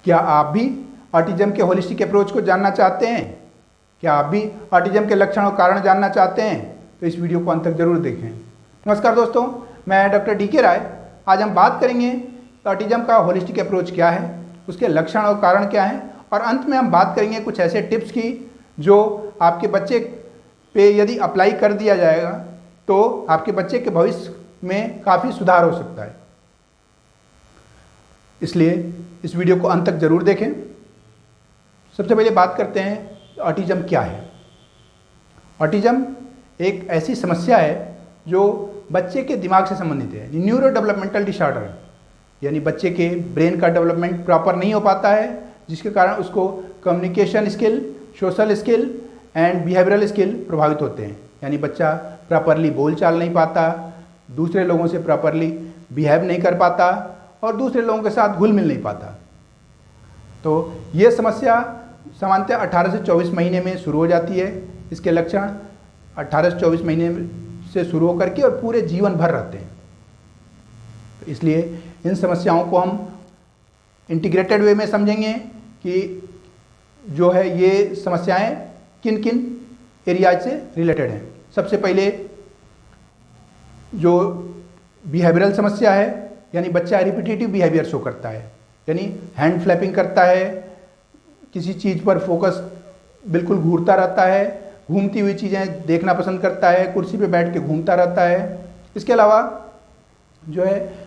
क्या आप भी ऑटिज्म के होलिस्टिक अप्रोच को जानना चाहते हैं? क्या आप भी ऑटिज्म के लक्षण और कारण जानना चाहते हैं? तो इस वीडियो को अंत तक जरूर देखें। नमस्कार दोस्तों, मैं डॉक्टर डी.के. राय। आज हम बात करेंगे ऑटिज्म का होलिस्टिक अप्रोच क्या है, उसके लक्षण और कारण क्या हैं, और अंत में हम बात करेंगे कुछ ऐसे टिप्स की जो आपके बच्चे पे यदि अप्लाई कर दिया जाएगा तो आपके बच्चे के भविष्य में काफ़ी सुधार हो सकता है। इसलिए इस वीडियो को अंत तक जरूर देखें। सबसे पहले बात करते हैं ऑटिज्म क्या है। ऑटिज्म एक ऐसी समस्या है जो बच्चे के दिमाग से संबंधित है, न्यूरो डेवलपमेंटल डिसऑर्डर, यानी बच्चे के ब्रेन का डेवलपमेंट प्रॉपर नहीं हो पाता है, जिसके कारण उसको communication skill, social skill and behavioural skill प्रभावित होते हैं। यानी बच्चा प्रॉपरली बोल चाल नहीं पाता, दूसरे लोगों से प्रॉपरली बिहेव नहीं कर पाता और दूसरे लोगों के साथ घुल मिल नहीं पाता। तो ये समस्या सामान्यतः 18 से 24 महीने में शुरू हो जाती है। इसके लक्षण 18 से 24 महीने से शुरू होकर के और पूरे जीवन भर रहते हैं। तो इसलिए इन समस्याओं को हम इंटीग्रेटेड वे में समझेंगे कि जो है ये समस्याएं किन किन एरियाज से रिलेटेड हैं। सबसे पहले जो बिहेवियरल समस्या है, यानी बच्चा रिपीटेटिव बिहेवियर शो करता है, यानी हैंड फ्लैपिंग करता है, किसी चीज़ पर फोकस बिल्कुल घूरता रहता है, घूमती हुई चीज़ें देखना पसंद करता है, कुर्सी पे बैठ के घूमता रहता है। इसके अलावा जो है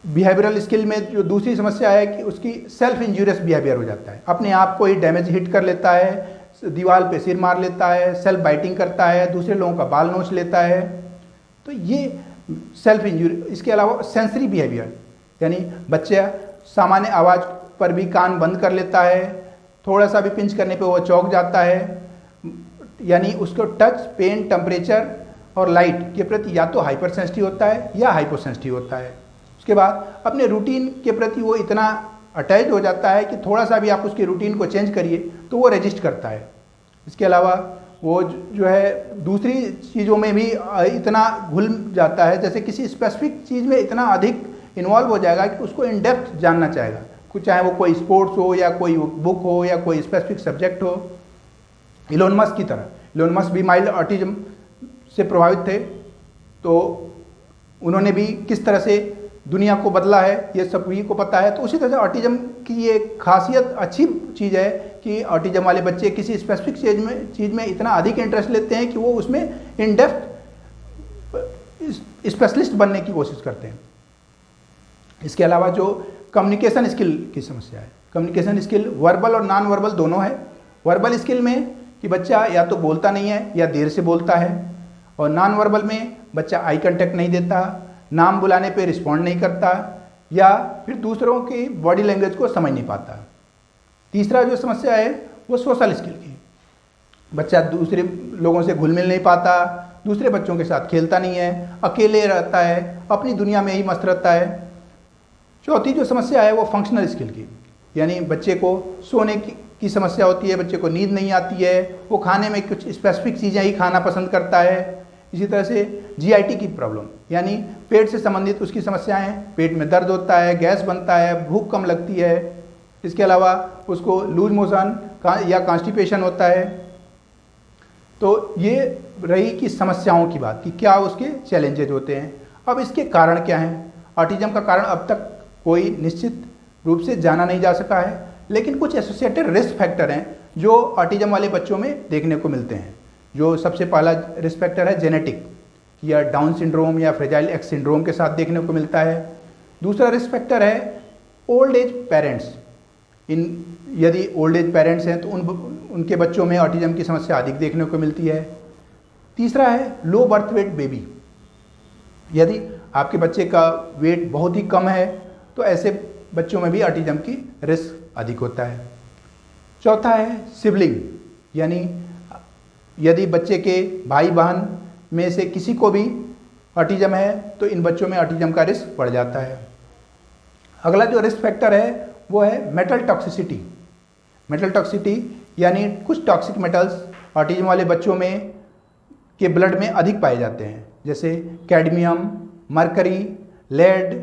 बिहेवियरल स्किल में जो दूसरी समस्या है कि उसकी सेल्फ इंजूरियस बिहेवियर हो जाता है, अपने आप को ही डैमेज हिट कर लेता है, दीवार पे सिर मार लेता है, सेल्फ बाइटिंग करता है, दूसरे लोगों का बाल नोच लेता है। तो ये सेल्फ इंजूरी। इसके अलावा सेंसरी बिहेवियर, यानी बच्चा सामान्य आवाज़ पर भी कान बंद कर लेता है, थोड़ा सा भी पिंच करने पे वो चौंक जाता है, यानी उसको टच, पेन, टेम्परेचर और लाइट के प्रति या तो हाइपर सेंसिटिव होता है या हाइपो सेंसिटिव होता है। उसके बाद अपने रूटीन के प्रति वो इतना अटैच हो जाता है कि थोड़ा सा भी आप उसके रूटीन को चेंज करिए तो वो रेजिस्ट करता है। इसके अलावा वो जो है दूसरी चीज़ों में भी इतना घुल जाता है, जैसे किसी स्पेसिफिक चीज़ में इतना अधिक इन्वॉल्व हो जाएगा कि उसको इन डेप्थ जानना चाहेगा, कुछ चाहे वो कोई स्पोर्ट्स हो या कोई बुक हो या कोई स्पेसिफिक सब्जेक्ट हो। इलोन मस्क की तरह, इलोन मस्क भी माइल्ड ऑटिज्म से प्रभावित थे, तो उन्होंने भी किस तरह से दुनिया को बदला है ये सभी को पता है। तो उसी तरह से ऑटिज्म की ये खासियत अच्छी चीज़ है कि ऑटिज्म वाले बच्चे किसी स्पेसिफिक चीज़ में इतना अधिक इंटरेस्ट लेते हैं कि वो उसमें इन डेप्थ स्पेशलिस्ट बनने की कोशिश करते हैं। इसके अलावा जो कम्युनिकेशन स्किल की समस्या है, कम्युनिकेशन स्किल वर्बल और नॉन वर्बल दोनों है। वर्बल स्किल में कि बच्चा या तो बोलता नहीं है या देर से बोलता है, और नॉन वर्बल में बच्चा आई कांटेक्ट नहीं देता, नाम बुलाने पे रिस्पॉन्ड नहीं करता, या फिर दूसरों की बॉडी लैंग्वेज को समझ नहीं पाता। तीसरा जो समस्या है वो सोशल स्किल की, बच्चा दूसरे लोगों से घुल मिल नहीं पाता, दूसरे बच्चों के साथ खेलता नहीं है, अकेले रहता है, अपनी दुनिया में ही मस्त रहता है। चौथी जो समस्या है वो फंक्शनल स्किल की, यानी बच्चे को सोने की समस्या होती है, बच्चे को नींद नहीं आती है, वो खाने में कुछ स्पेसिफिक चीज़ें ही खाना पसंद करता है। इसी तरह से जीआईटी की प्रॉब्लम, यानी पेट से संबंधित उसकी समस्याएं, पेट में दर्द होता है, गैस बनता है, भूख कम लगती है। इसके अलावा उसको लूज मोशन या कॉन्स्टिपेशन होता है। तो ये रही कि समस्याओं की बात कि क्या उसके चैलेंजेज होते हैं। अब इसके कारण क्या हैं? ऑटिज्म का कारण अब तक कोई निश्चित रूप से जाना नहीं जा सका है, लेकिन कुछ एसोसिएटेड रिस्क फैक्टर हैं जो ऑटिज्म वाले बच्चों में देखने को मिलते हैं। जो सबसे पहला रिस्क फैक्टर है जेनेटिक, या डाउन सिंड्रोम या फ्रेजाइल एक्स सिंड्रोम के साथ देखने को मिलता है। दूसरा रिस्क फैक्टर है ओल्ड एज पेरेंट्स। यदि ओल्ड एज पेरेंट्स हैं तो उनके बच्चों में ऑटिज्म की समस्या अधिक देखने को मिलती है। तीसरा है लो बर्थ वेट बेबी, यदि आपके बच्चे का वेट बहुत ही कम है तो ऐसे बच्चों में भी ऑटिज्म की रिस्क अधिक होता है। चौथा है सिबलिंग, यानी यदि बच्चे के भाई बहन में से किसी को भी ऑटिज्म है तो इन बच्चों में ऑटिज्म का रिस्क बढ़ जाता है। अगला जो रिस्क फैक्टर है वो है मेटल टॉक्सिसिटी। मेटल टॉक्सिसिटी यानी कुछ टॉक्सिक मेटल्स ऑटिज्म वाले बच्चों में के ब्लड में अधिक पाए जाते हैं, जैसे cadmium, mercury, lead,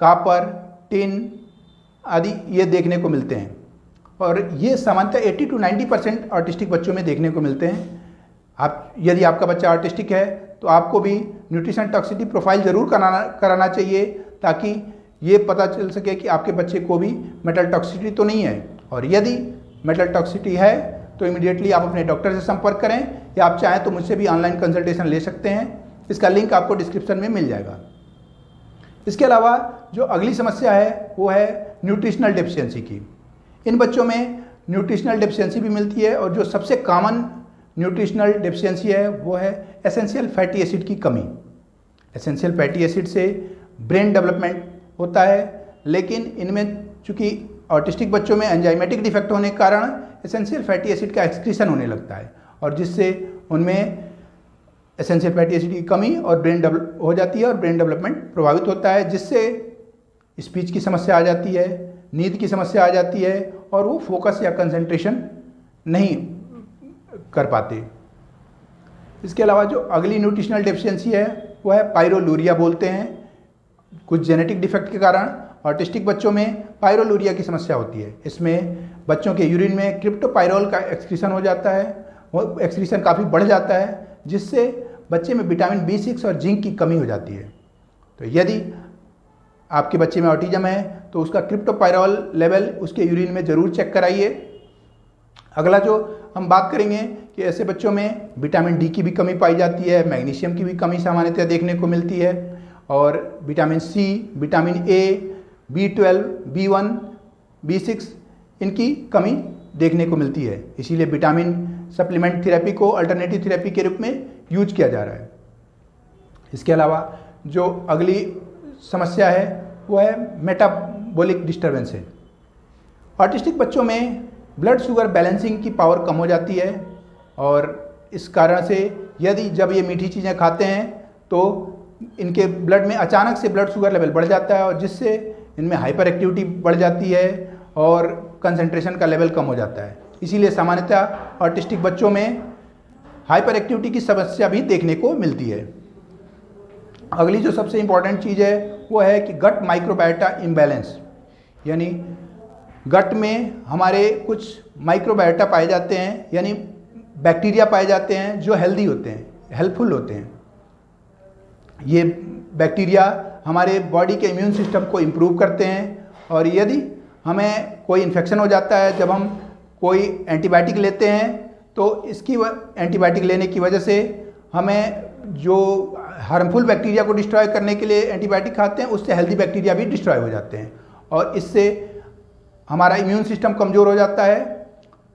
copper, tin आदि ये देखने को मिलते हैं। और ये सामान्यतः 80 to 90% ऑटिस्टिक बच्चों में देखने को मिलते हैं। आप यदि आपका बच्चा ऑटिस्टिक है तो आपको भी न्यूट्रिशन टॉक्सिसिटी प्रोफाइल ज़रूर कराना चाहिए, ताकि ये पता चल सके कि आपके बच्चे को भी मेटल टॉक्सिसिटी तो नहीं है। और यदि मेटल टॉक्सिसिटी है तो इमीडिएटली आप अपने डॉक्टर से संपर्क करें, या आप चाहें तो मुझसे भी ऑनलाइन कंसल्टेशन ले सकते हैं। इसका लिंक आपको डिस्क्रिप्शन में मिल जाएगा। इसके अलावा जो अगली समस्या है वो है न्यूट्रिशनल डेफिशिएंसी की। इन बच्चों में न्यूट्रिशनल डेफिशिएंसी भी मिलती है, और जो सबसे कॉमन न्यूट्रिशनल डेफिशिएंसी है वो है एसेंशियल फैटी एसिड की कमी। एसेंशियल फैटी एसिड से ब्रेन डेवलपमेंट होता है, लेकिन इनमें चूंकि ऑटिस्टिक बच्चों में एंजाइमेटिक डिफेक्ट होने के कारण एसेंशियल फैटी एसिड का एक्सक्रीशन होने लगता है, और जिससे उनमें एसेंशियल फैटी एसिड की कमी और ब्रेन डेवलप हो जाती है और ब्रेन डेवलपमेंट प्रभावित होता है, जिससे स्पीच की समस्या आ जाती है, नींद की समस्या आ जाती है, और वो फोकस या कंसंट्रेशन नहीं कर पाते। इसके अलावा जो अगली न्यूट्रिशनल डेफिशिएंसी है वो है पायरोलूरिया बोलते हैं। कुछ जेनेटिक डिफेक्ट के कारण ऑटिस्टिक बच्चों में पायरोलूरिया की समस्या होती है। इसमें बच्चों के यूरिन में क्रिप्टोपायरोल का एक्सक्रीशन हो जाता है, वो एक्सक्रीशन काफ़ी बढ़ जाता है, जिससे बच्चे में विटामिन B6 और जिंक की कमी हो जाती है। तो यदि आपके बच्चे में ऑटिज्म है तो उसका क्रिप्टोपायरोल लेवल उसके यूरिन में ज़रूर चेक कराइए। अगला जो हम बात करेंगे कि ऐसे बच्चों में विटामिन D की भी कमी पाई जाती है, मैग्नीशियम की भी कमी सामान्यतः देखने को मिलती है, और vitamin C, vitamin A, B12, B1, B6 इनकी कमी देखने को मिलती है। इसीलिए विटामिन सप्लीमेंट थेरेपी को अल्टरनेटिव थेरेपी के रूप में यूज किया जा रहा है। इसके अलावा जो अगली समस्या है वो है मेटाबॉलिक डिस्टर्बेंस है। ऑटिस्टिक बच्चों में ब्लड शुगर बैलेंसिंग की पावर कम हो जाती है, और इस कारण से यदि जब ये मीठी चीज़ें खाते हैं तो इनके ब्लड में अचानक से ब्लड शुगर लेवल बढ़ जाता है, और जिससे इनमें हाइपर एक्टिविटी बढ़ जाती है और कंसंट्रेशन का लेवल कम हो जाता है। इसीलिए सामान्यतः ऑटिस्टिक बच्चों में हाइपर एक्टिविटी की समस्या भी देखने को मिलती है। अगली जो सबसे इम्पॉर्टेंट चीज़ है वो है कि गट माइक्रोबायोटा इम्बैलेंस, यानी गट में हमारे कुछ माइक्रोबायोटा पाए जाते हैं, यानी बैक्टीरिया पाए जाते हैं जो हेल्दी होते हैं, हेल्पफुल होते हैं। ये बैक्टीरिया हमारे बॉडी के इम्यून सिस्टम को इम्प्रूव करते हैं, और यदि हमें कोई इन्फेक्शन हो जाता है, जब हम कोई एंटीबायोटिक लेते हैं तो इसकी एंटीबायोटिक लेने की वजह से हमें जो हार्मफुल बैक्टीरिया को डिस्ट्रॉय करने के लिए एंटीबायोटिक खाते हैं, उससे हेल्दी बैक्टीरिया भी डिस्ट्रॉय हो जाते हैं, और इससे हमारा इम्यून सिस्टम कमज़ोर हो जाता है,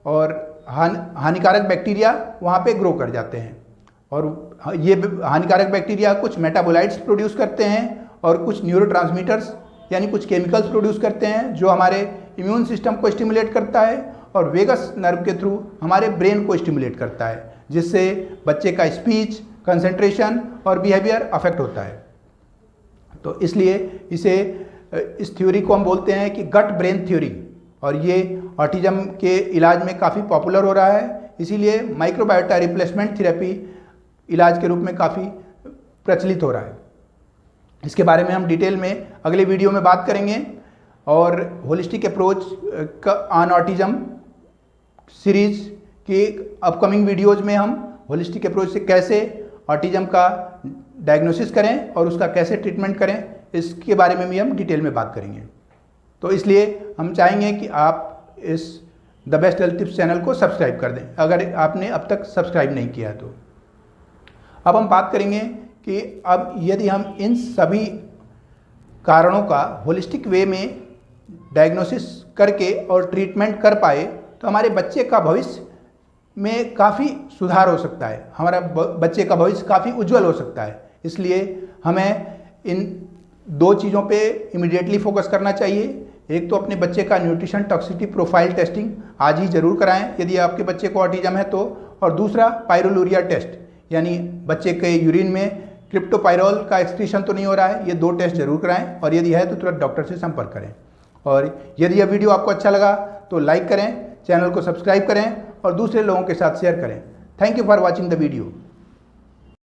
और हानिकारक बैक्टीरिया वहाँ पे ग्रो कर जाते हैं। और ये हानिकारक बैक्टीरिया कुछ मेटाबोलाइट्स प्रोड्यूस करते हैं, और कुछ न्यूरोट्रांसमीटर्स यानी कुछ केमिकल्स प्रोड्यूस करते हैं, जो हमारे इम्यून सिस्टम को स्टिमुलेट करता है, और वेगस नर्व के थ्रू हमारे ब्रेन को स्टिमुलेट करता है, जिससे बच्चे का स्पीच, कंसंट्रेशन और बिहेवियर अफेक्ट होता है। तो इसलिए इस थ्योरी को हम बोलते हैं कि गट ब्रेन थ्योरी, और ये ऑटिज्म के इलाज में काफ़ी पॉपुलर हो रहा है। इसीलिए माइक्रोबायोटा रिप्लेसमेंट थेरेपी इलाज के रूप में काफ़ी प्रचलित हो रहा है। इसके बारे में हम डिटेल में अगले वीडियो में बात करेंगे, और holistic approach on autism series की अपकमिंग वीडियोज में हम होलिस्टिक अप्रोच से कैसे ऑटिज्म का डायग्नोसिस करें और उसका कैसे ट्रीटमेंट करें, इसके बारे में भी हम डिटेल में बात करेंगे। तो इसलिए हम चाहेंगे कि आप इस the best health tips channel को सब्सक्राइब कर दें, अगर आपने अब तक सब्सक्राइब नहीं किया है तो। अब हम बात करेंगे कि अब यदि हम इन सभी कारणों का होलिस्टिक वे में डायग्नोसिस करके और ट्रीटमेंट कर पाए तो हमारे बच्चे का भविष्य में काफ़ी सुधार हो सकता है, हमारा बच्चे का भविष्य काफ़ी उज्जवल हो सकता है। इसलिए हमें इन दो चीज़ों पे इमीडिएटली फोकस करना चाहिए। एक तो अपने बच्चे का न्यूट्रिशन टॉक्सिसिटी प्रोफाइल टेस्टिंग आज ही ज़रूर कराएं यदि आपके बच्चे को ऑटिज्म है तो, और दूसरा पायरोलूरिया टेस्ट, यानी बच्चे के यूरिन में क्रिप्टोपायरोल का एक्सक्रीशन तो नहीं हो रहा है, ये दो टेस्ट जरूर कराएं, और यदि है तो तुरंत डॉक्टर से संपर्क करें। और यदि यह वीडियो आपको अच्छा लगा तो लाइक करें, चैनल को सब्सक्राइब करें और दूसरे लोगों के साथ शेयर करें। Thank you for watching the video.